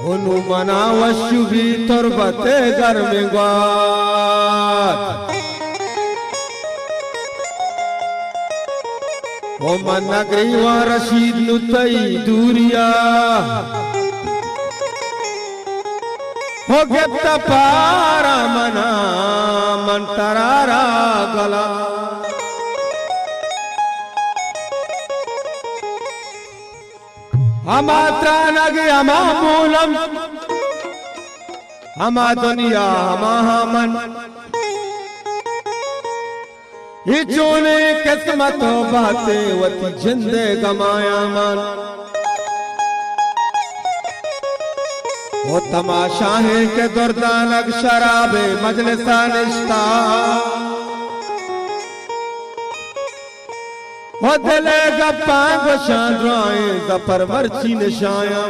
ओनु मनावशु भी तुरबते घर में ग्वात ओ मन नगरीवा रशीद नुतई दूरिया हो गया पारा मना मन तरारा गला हमात्रा नगे हमा मूलम हमा दुनिया हमा मन हिचोने किस्मत बाते वती जिंदे गमाया मन वो तमाशा है के दुर्दानक शराबे मजलिसा निश्ता वो दिले गप्पा गुशान रोए जफर वर्ची निशाया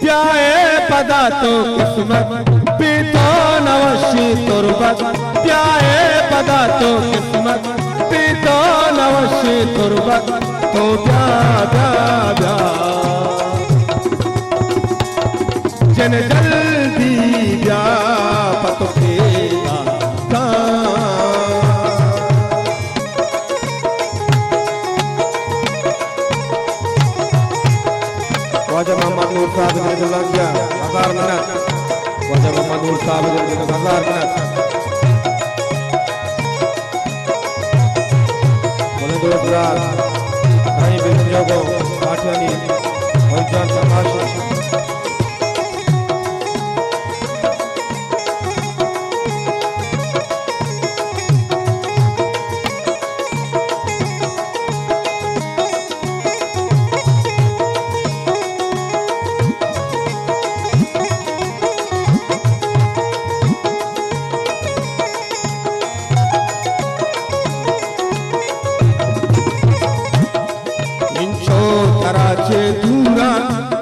प्याए पदा तो किस्मत पीतो नवशी तुरबत प्याए पदा तो किस्मत पीतो नवशी तुरबत तो ब्या ब्या ब्या जन जल्दी ब्या पतो केला Wajah Muhammad Nur Sahabat dari Gelagya, Hazar Minat. Wajah Muhammad Nur Sahabat dari Hazar Minat. Boleh dulu berat. Kami Bilun Jogo, Adhani, Wajan Samashi. कराचे दूरा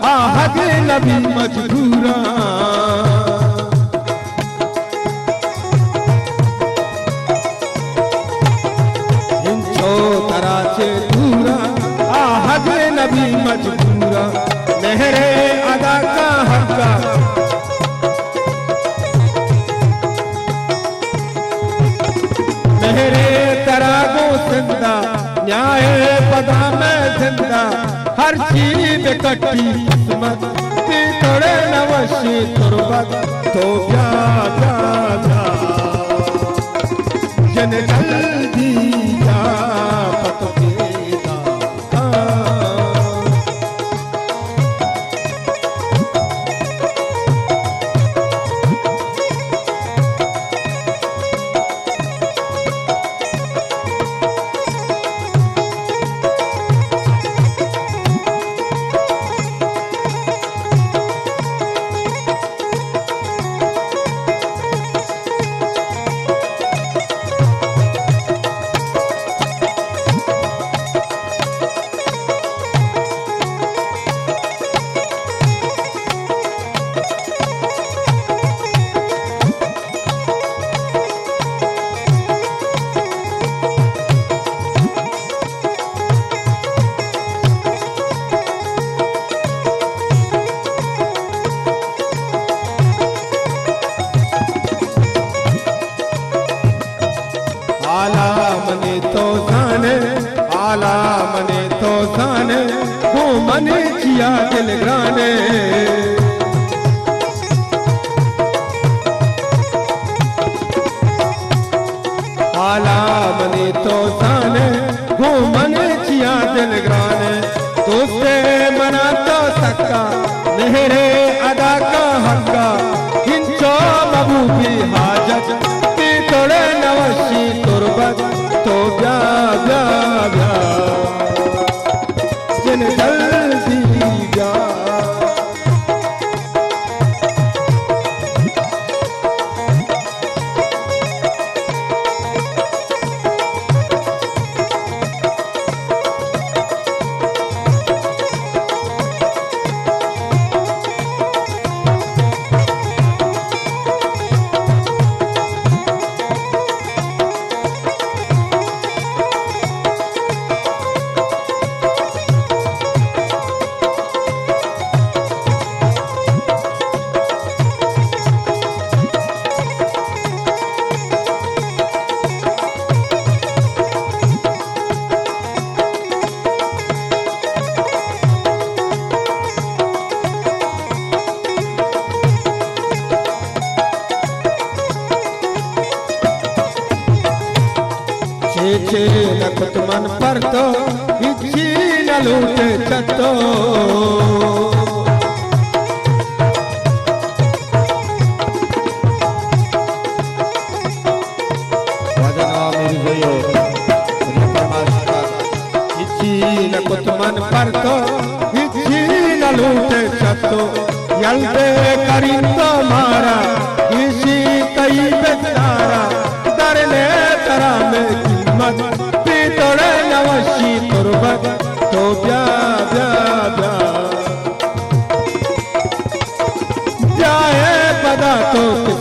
आहगे नबी मजबूरा इंचो कराचे दूरा आहगे नबी मजबूरा मेहरे अदा का हक्का मेहरे तरागो जिंदा न्याय पदा में जिंदा हर चीज कटी किस्मत थोड़े नवशी तुरबत तो ब्या ब्या ब्या जन जल्दी जा पतो केला आला मने तो जाने वो मने किया दिल ग्राने आला मने तो जाने वो मने किया दिल ग्राने तो से मना तो सक्का मेरे अदा का हक्का हिंचो महबूबी हाजत तोड़े नवशी तुरबत तो ब्या ब्या ब्या जन जल्दी ब्या छे नखत मन पर तो इच्छी न लूटे चतो नखत मन पर तो इच्छी न लूटे चतो यल्दे करीम तो मारा इसी कई बेचारा दरने तरा में किस्मत पीतोड़े नवशी तुरबत तो ब्या ब्या ब्या जाए पदा तो